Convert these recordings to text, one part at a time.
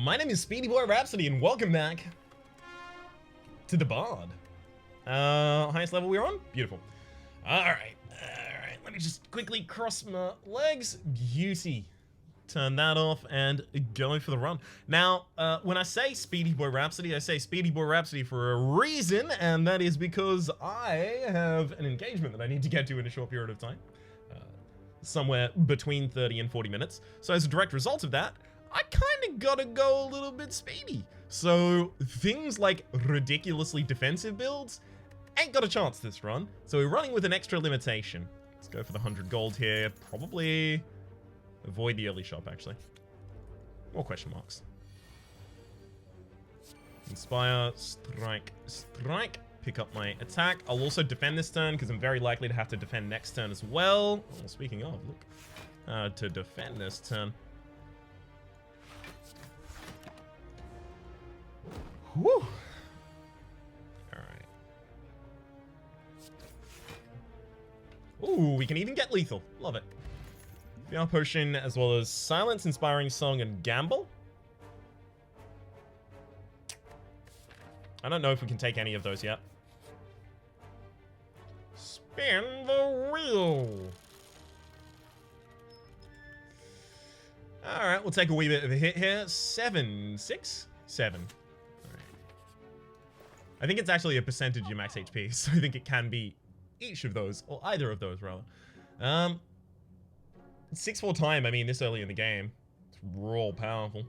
my name is Speedy Boy Rhapsody, and welcome back to the Bard. Highest level we're on? Beautiful. Alright, let me just quickly cross my legs. Beauty. Turn that off and go for the run. Now, when I say Speedy Boy Rhapsody, I say Speedy Boy Rhapsody for a reason, and that is because I have an engagement that I need to get to in a short period of time. Somewhere between 30 and 40 minutes. So as a direct result of that, I kind of gotta go a little bit speedy. So things like ridiculously defensive builds ain't got a chance this run. So we're running with an extra limitation. Let's go for the 100 gold here. Probably avoid the early shop, actually. More question marks. Inspire, strike, strike. Pick up my attack. I'll also defend this turn because I'm very likely to have to defend next turn as well. Oh, speaking of, look. To defend this turn. Whew. Alright. Ooh, we can even get lethal. Love it. VR Potion as well as Silence, Inspiring Song, and Gamble. I don't know if we can take any of those yet. Spin the wheel. Alright, we'll take a wee bit of a hit here. 7, 6, 7. Alright. I think it's actually a percentage of your max HP, so I think it can be each of those, or either of those, rather. 6-4 time, I mean, this early in the game. It's real powerful.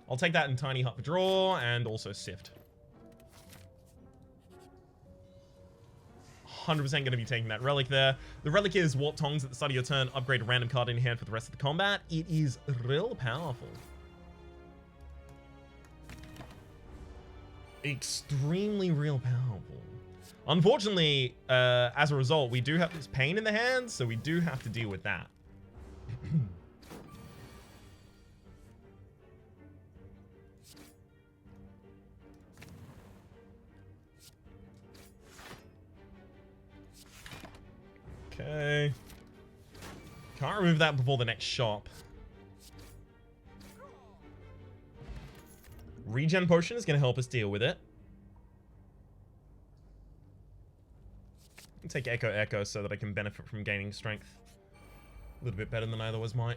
I'll take that in Tiny Hut for draw, and also Sift. 100% going to be taking that Relic there. The Relic is Warp Tongs at the start of your turn. Upgrade a random card in your hand for the rest of the combat. It is real powerful. Extremely real powerful. Unfortunately, as a result, we do have this pain in the hands, so we do have to deal with that. Okay. Can't remove that before the next shop. Regen Potion is going to help us deal with it. I'll take Echo so that I can benefit from gaining strength a little bit better than I otherwise might.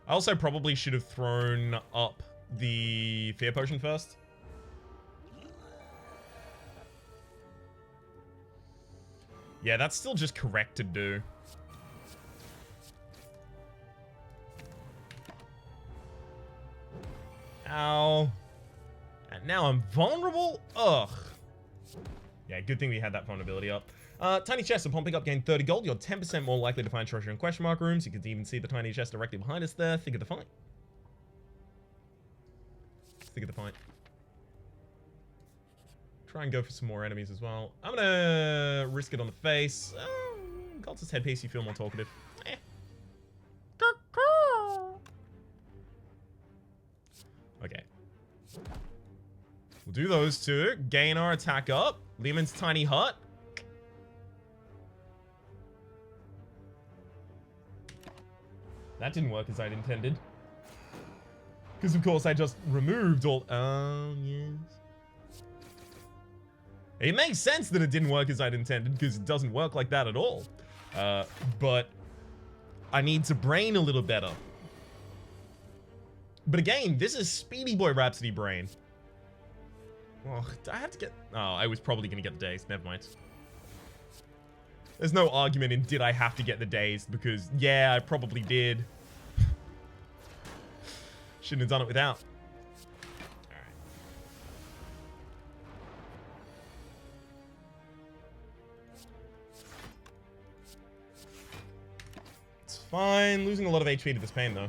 I also probably should have thrown up the Fear Potion first. Yeah, that's still just correct to do. Ow. And now I'm vulnerable? Ugh. Yeah, good thing we had that vulnerability up. Tiny chest, upon pickup, gain 30 gold. You're 10% more likely to find treasure in question mark rooms. You can even see the tiny chest directly behind us there. Think of the fight. Think of the fight. Try and go for some more enemies as well. I'm gonna risk it on the face. Cultist headpiece, you feel more talkative. Eh. Okay. We'll do those two. Gain our attack up. Lehman's Tiny Hut. That didn't work as I'd intended. Because, of course, I just removed all... Oh, yes. It makes sense that it didn't work as I'd intended, because it doesn't work like that at all. But I need to brain a little better. But again, this is Speedy Boy Rhapsody brain. Oh, I have to get... Oh, I was probably going to get the dazed. Never mind. There's no argument in did I have to get the dazed, because, yeah, I probably did. Shouldn't have done it without. Fine, losing a lot of HP to this pain though.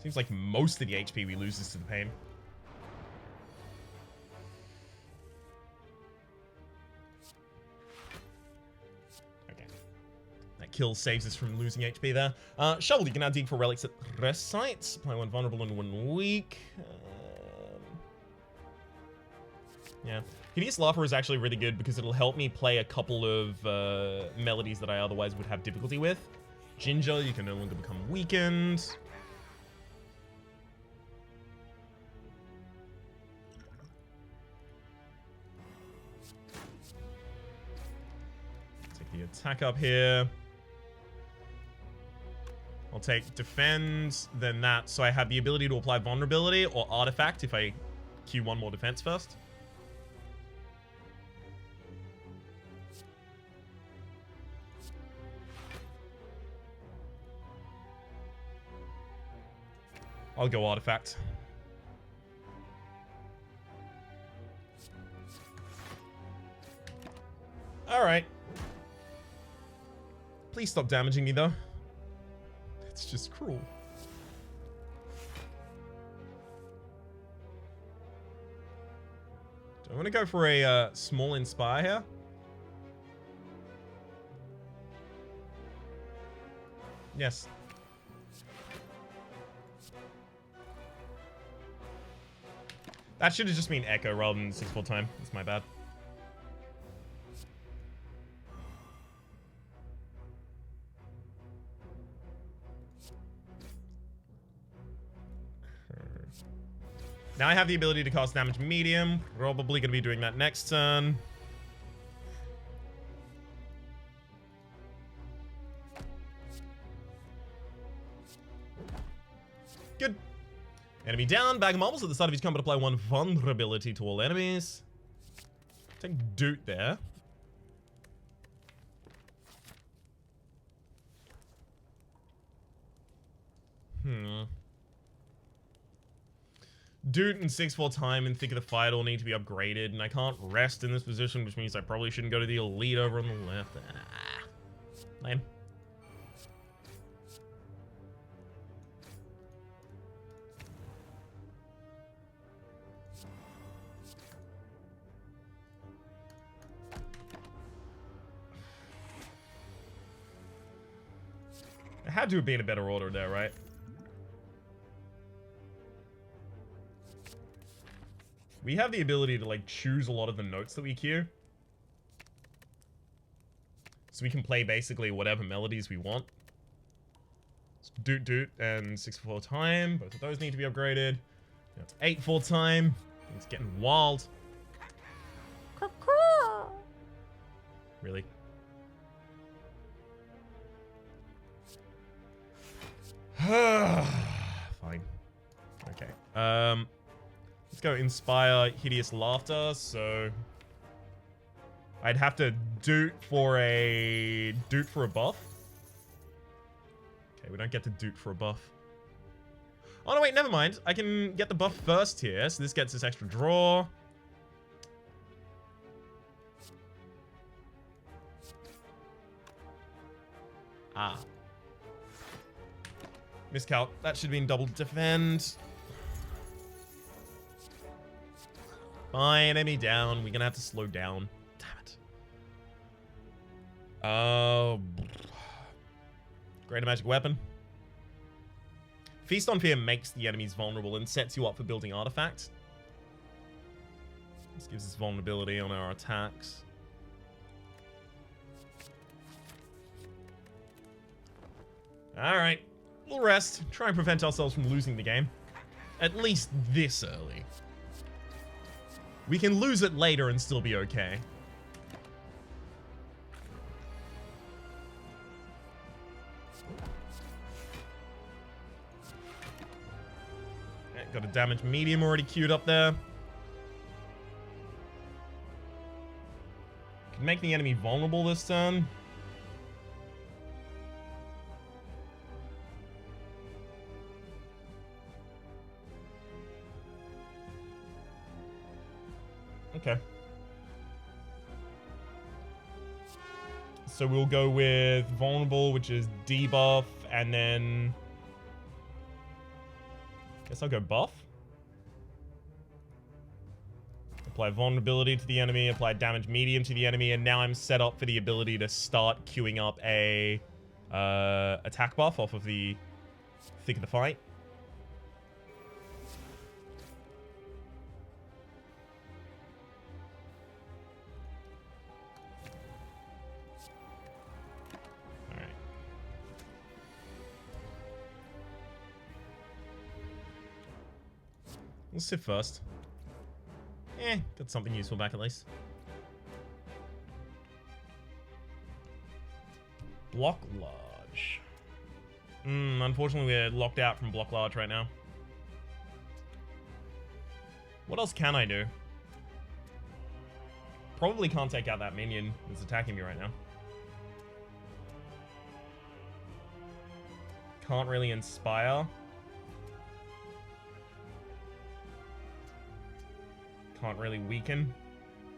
Seems like most of the HP we lose is to the pain. Okay. That kill saves us from losing HP there. Shovel, you can now dig for relics at rest sites. Apply one vulnerable and one weak. Yeah. Hideous Laughter is actually really good because it'll help me play a couple of melodies that I otherwise would have difficulty with. Ginger, you can no longer become weakened. Take the attack up here. I'll take defend, then that, so I have the ability to apply vulnerability or artifact if I queue one more defense first. I'll go artifact. Alright. Please stop damaging me, though. It's just cruel. Do I want to go for a small Inspire here? Yes. That should have just been Echo rather than 6 full time. That's my bad. Now I have the ability to cast damage medium. Probably going to be doing that next turn. Good. Enemy down. Bag of marbles at the start of each combat. Apply 1 vulnerability to all enemies. Take Doot there. Doot and 6 full time and Thick of the Fight all need to be upgraded, and I can't rest in this position, which means I probably shouldn't go to the elite over on the left. Ah, lame. It had to have been a better order there, right? We have the ability to, like, choose a lot of the notes that we queue. So we can play basically whatever melodies we want. So Doot Doot and 6 full time. Both of those need to be upgraded. That's 8 full time. It's getting wild. Really? Fine. Okay. Let's go Inspire Hideous Laughter, so I'd have to Doot for a buff. Okay, we don't get to Doot for a buff. Oh no, wait, never mind. I can get the buff first here, so this gets this extra draw. Ah. Miscalc. That should have been double defend. Fine, enemy down. We're gonna have to slow down. Damn it. Greater magic weapon. Feast on Fear makes the enemies vulnerable and sets you up for building artifacts. This gives us vulnerability on our attacks. Alright. We'll rest. Try and prevent ourselves from losing the game. At least this early. We can lose it later and still be okay. Okay, got a damage medium already queued up there. Can make the enemy vulnerable this turn. Okay. So we'll go with vulnerable, which is debuff, and then guess I'll go buff. Apply vulnerability to the enemy, apply damage medium to the enemy, and now I'm set up for the ability to start queuing up a attack buff off of the Thick of the Fight. We'll sit first. Got something useful back at least. Block large. Unfortunately, we're locked out from block large right now. What else can I do? Probably can't take out that minion that's attacking me right now. Can't really inspire. Can't really weaken.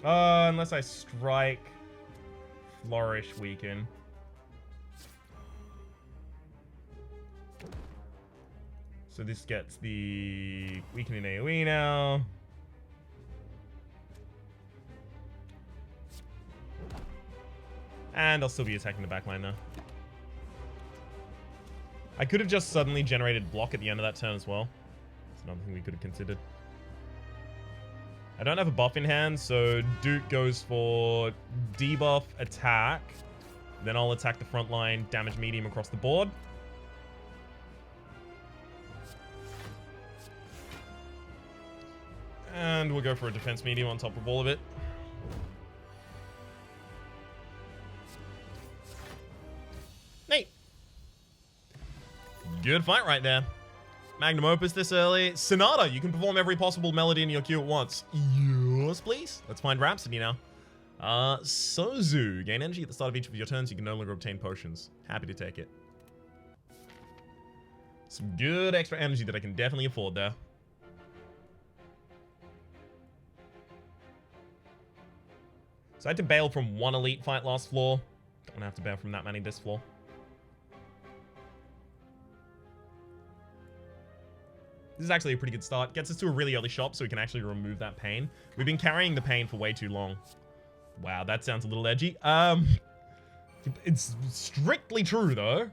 Unless I strike, flourish, weaken. So this gets the weakening AoE now. And I'll still be attacking the backline now. I could have just suddenly generated block at the end of that turn as well. That's another thing we could have considered. I don't have a buff in hand, so Duke goes for debuff attack. Then I'll attack the front line, damage medium across the board. And we'll go for a defense medium on top of all of it. Neat. Good fight right there. Magnum Opus this early. Sonata, you can perform every possible melody in your queue at once. Yes, please. Let's find Rhapsody now. Sozu. Gain energy at the start of each of your turns. You can no longer obtain potions. Happy to take it. Some good extra energy that I can definitely afford there. So I had to bail from one elite fight last floor. Don't want to have to bail from that many this floor. This is actually a pretty good start. Gets us to a really early shop so we can actually remove that pain. We've been carrying the pain for way too long. Wow, that sounds a little edgy. It's strictly true though.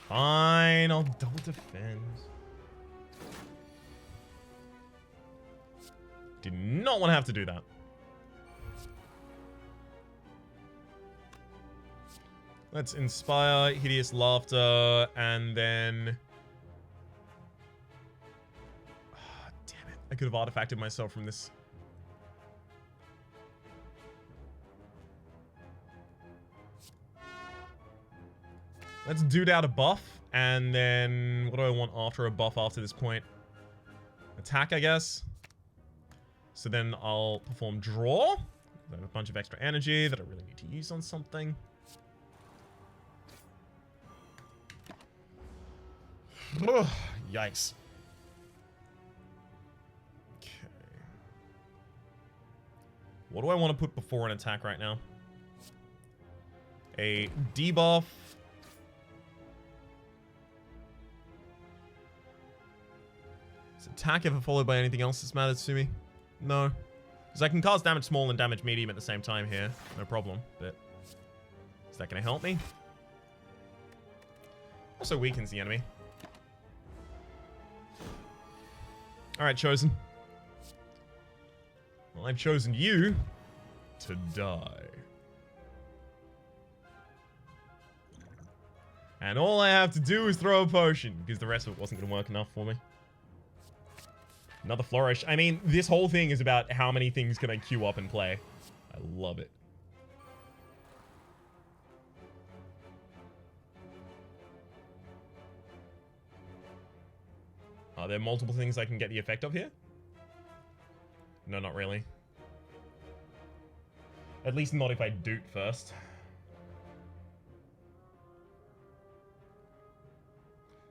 Fine, I'll double defend. Did not want to have to do that. Let's inspire hideous laughter and then... Oh, damn it. I could have artifacted myself from this. Let's dude out a buff, and then what do I want after a buff after this point? Attack, I guess. So then I'll perform draw. I have a bunch of extra energy that I really need to use on something. Ugh, yikes. Okay. What do I want to put before an attack right now? A debuff. Is attack ever followed by anything else that matters to me? No. Because I can cast damage small and damage medium at the same time here. No problem. But is that going to help me? Also weakens the enemy. Alright, Chosen. Well, I've chosen you to die. And all I have to do is throw a potion, because the rest of it wasn't going to work enough for me. Another flourish. I mean, this whole thing is about how many things can I queue up and play. I love it. Are there multiple things I can get the effect of here? No, not really. At least not if I doot first.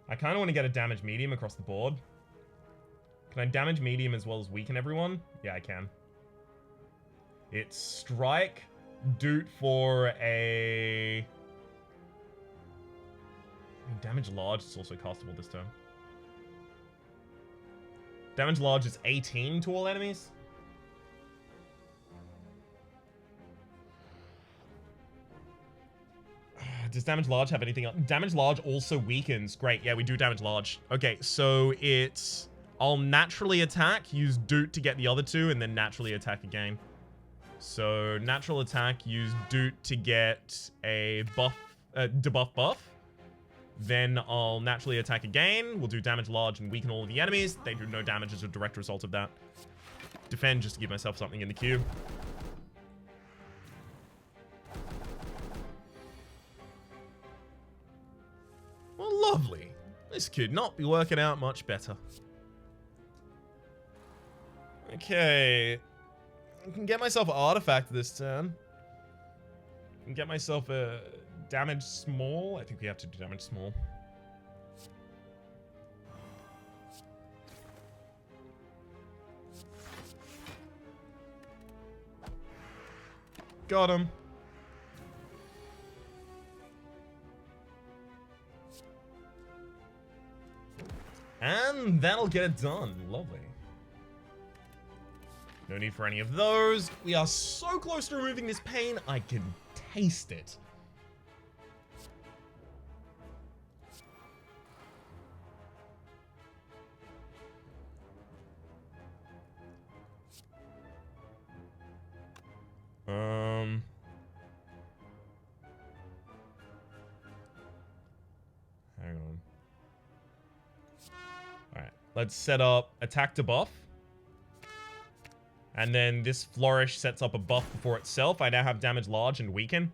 I kind of want to get a damage medium across the board. Can I damage medium as well as weaken everyone? Yeah, I can. It's strike, doot for a... Damage large is also castable this turn. Damage large is 18 to all enemies. Does damage large have anything else? Damage large also weakens. Great, yeah, we do damage large. Okay, so it's... I'll naturally attack, use doot to get the other two, and then naturally attack again. So natural attack, use Doot to get a buff, debuff buff. Then I'll naturally attack again. We'll do damage large and weaken all of the enemies. They do no damage as a direct result of that. Defend just to give myself something in the queue. Well, lovely. This could not be working out much better. Okay. I can get myself an artifact this turn. I can get myself a damage small. I think we have to do damage small. Got him. And that'll get it done. Lovely. No need for any of those. We are so close to removing this pain, I can taste it. Hang on. Alright, let's set up attack to buff. And then this flourish sets up a buff before itself. I now have damage large and weaken.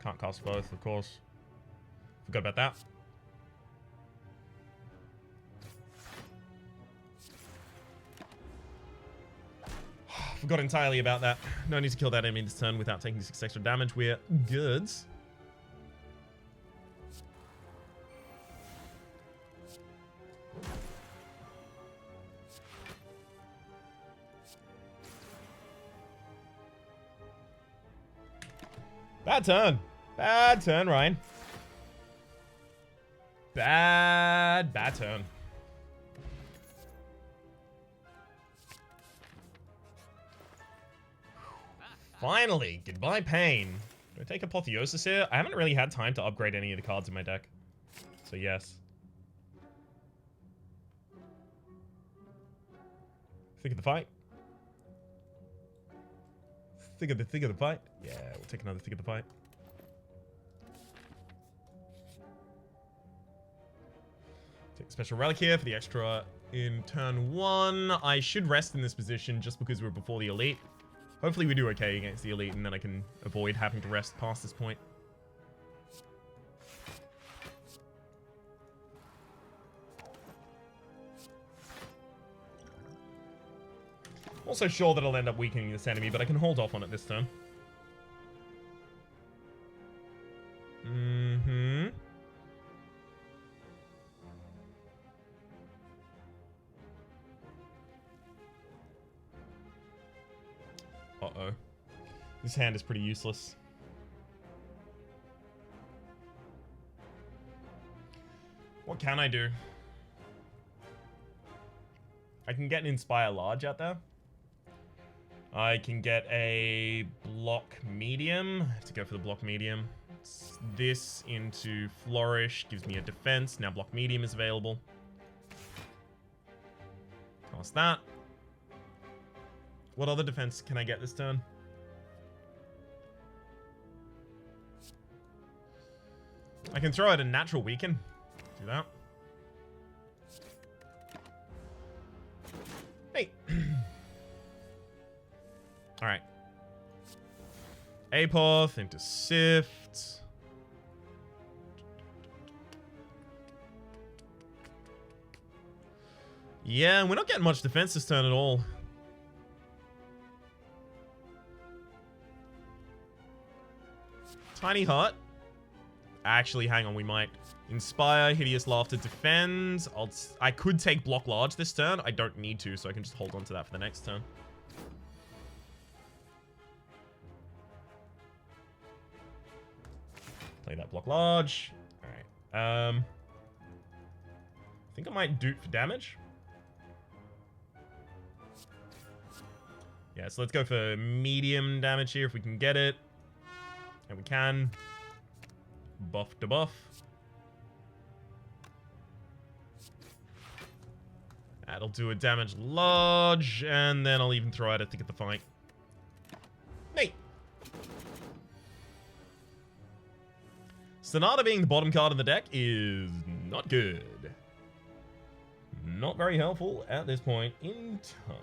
Can't cast both, of course. Forgot about that. Forgot entirely about that. No need to kill that enemy this turn without taking 6 extra damage. We're good. Bad turn. Bad turn, Ryan. Bad turn. Finally, goodbye pain. Do I take Apotheosis here? I haven't really had time to upgrade any of the cards in my deck. So yes. Thick of the fight. Thick of the fight. Yeah, we'll take another thick of the fight. Take a special relic here for the extra in turn 1. I should rest in this position just because we're before the elite. Hopefully we do okay against the elite, and then I can avoid having to rest past this point. Also sure that I'll end up weakening this enemy, but I can hold off on it this turn. Mm-hmm. Uh-oh. This hand is pretty useless. What can I do? I can get an Inspire Large out there. I can get a block medium. I have to go for the block medium. This into Flourish gives me a defense. Now block medium is available. Cast that. What other defense can I get this turn? I can throw out a natural weaken. Do that. Hey. Alright. Apoth into Sift. Yeah, we're not getting much defense this turn at all. Tiny Hut. Actually, hang on, we might. Inspire, Hideous Laughter, Defend. I could take Block Large this turn. I don't need to, so I can just hold on to that for the next turn. Play that Block Large. Alright. I think I might do it for damage. Yeah, so let's go for medium damage here if we can get it. And we can. Buff to buff. That'll do a damage large, and then I'll even throw out a Thick of the Fight. Neat. Sonata being the bottom card in the deck is not good. Not very helpful at this point in time.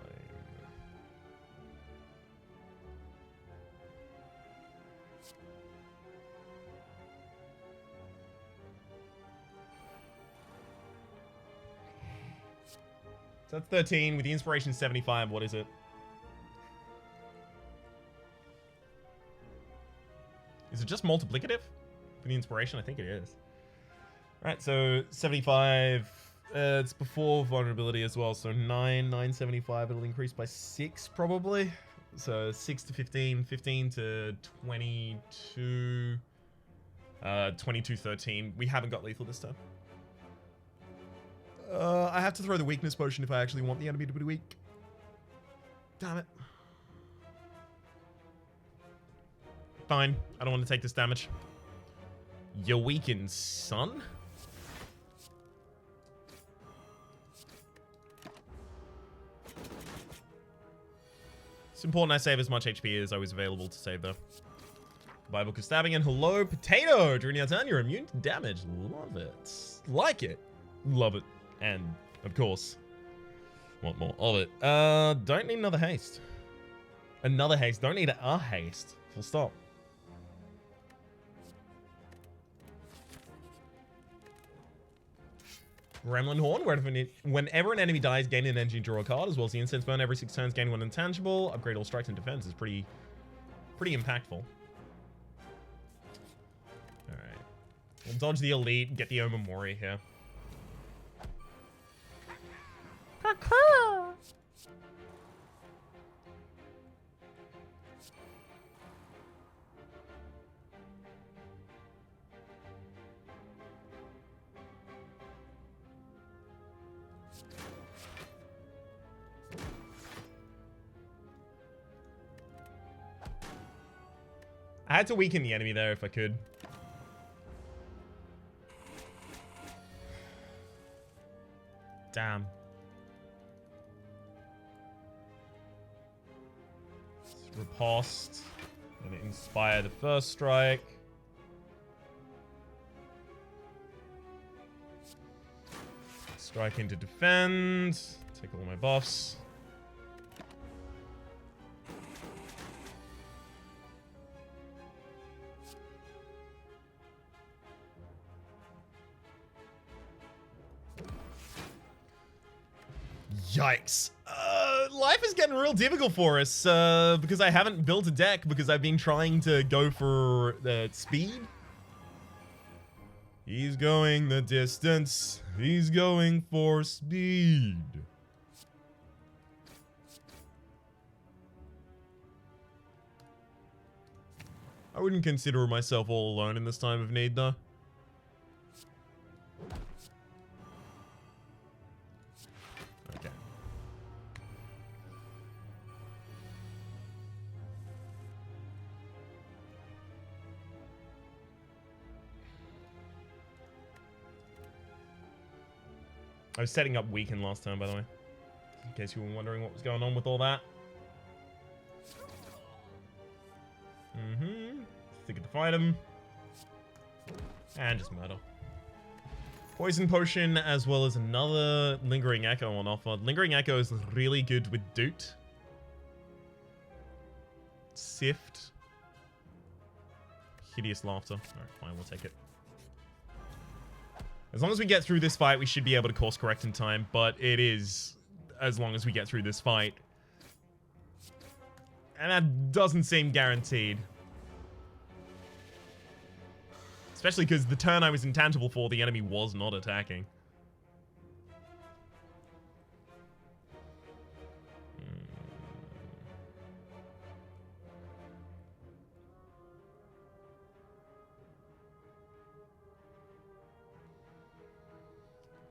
So that's 13 with the inspiration 75. What is it? Is it just multiplicative for the inspiration? I think it is. All right, so 75. It's before vulnerability as well. So 975. It'll increase by 6 probably. So 6 to 15, 15 to 22, 22, 13. We haven't got lethal this time. I have to throw the weakness potion if I actually want the enemy to be weak. Damn it. Fine. I don't want to take this damage. You're weakened, son. It's important I save as much HP as I was available to save, though. Goodbye, Book of Stabbing, and hello, Potato! During your turn, you're immune to damage. Love it. Like it. Love it. And, of course, want more of it. Don't need another haste. Another haste. Don't need a haste. Full stop. Gremlin Horn. Whenever an enemy dies, gain an energy and draw a card, as well as the incense burn every 6 turns, gain 1 intangible. Upgrade all strikes and defense is pretty impactful. Alright. We'll dodge the elite, get the Omamori here. I had to weaken the enemy there if I could. Damn. Riposte. And inspire the first strike. Strike into defend. Take all my buffs. Yikes. Life is getting real difficult for us because I haven't built a deck because I've been trying to go for speed. He's going the distance. He's going for speed. I wouldn't consider myself all alone in this time of need, though. Okay. I was setting up weaken last time, by the way. In case you were wondering what was going on with all that. Think of the fight him. And just murder. Poison potion as well as another Lingering Echo on offer. Lingering Echo is really good with Doot. Sift. Hideous Laughter. Alright, fine, we'll take it. As long as we get through this fight, we should be able to course correct in time, but it is as long as we get through this fight. And that doesn't seem guaranteed. Especially because the turn I was intangible for, the enemy was not attacking.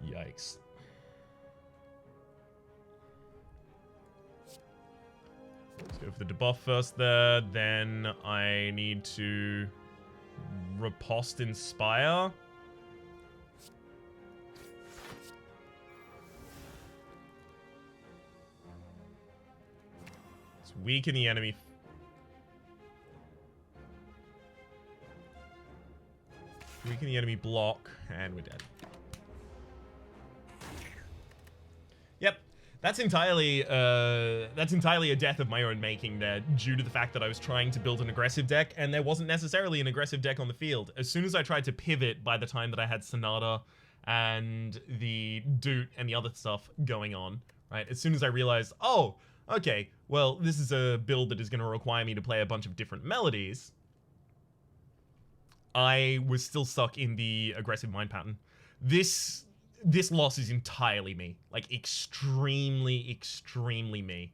Yikes. Let's go for the debuff first there. Then I need to riposte Inspire. Weaken the enemy. Weaken the enemy block, and we're dead. Yep, that's entirely a death of my own making there, due to the fact that I was trying to build an aggressive deck, and there wasn't necessarily an aggressive deck on the field. As soon as I tried to pivot, by the time that I had Sonata and the Doot and the other stuff going on, right? As soon as I realized, oh, okay, well, this is a build that is going to require me to play a bunch of different melodies, I was still stuck in the aggressive mind pattern. This loss is entirely me. Like, extremely, extremely me.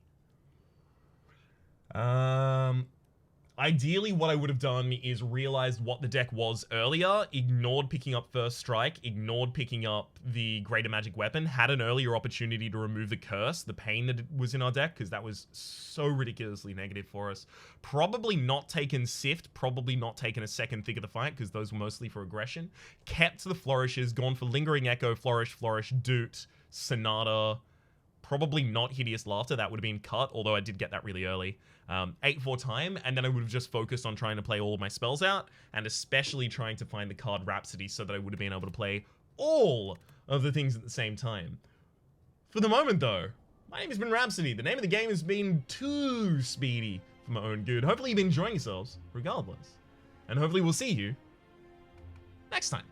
Ideally, what I would have done is realized what the deck was earlier, ignored picking up First Strike, ignored picking up the Greater Magic Weapon, had an earlier opportunity to remove the Curse, the pain that was in our deck, because that was so ridiculously negative for us. Probably not taken Sift, probably not taken a second Thick of the Fight, because those were mostly for aggression. Kept the Flourishes, gone for Lingering Echo, Flourish, Doot, Sonata. Probably not Hideous Laughter, that would have been cut, although I did get that really early. 8-4 time, and then I would have just focused on trying to play all of my spells out, and especially trying to find the card Rhapsody so that I would have been able to play all of the things at the same time. For the moment, though, my name has been Rhapsody. The name of the game has been too speedy for my own good. Hopefully you've been enjoying yourselves, regardless. And hopefully we'll see you next time.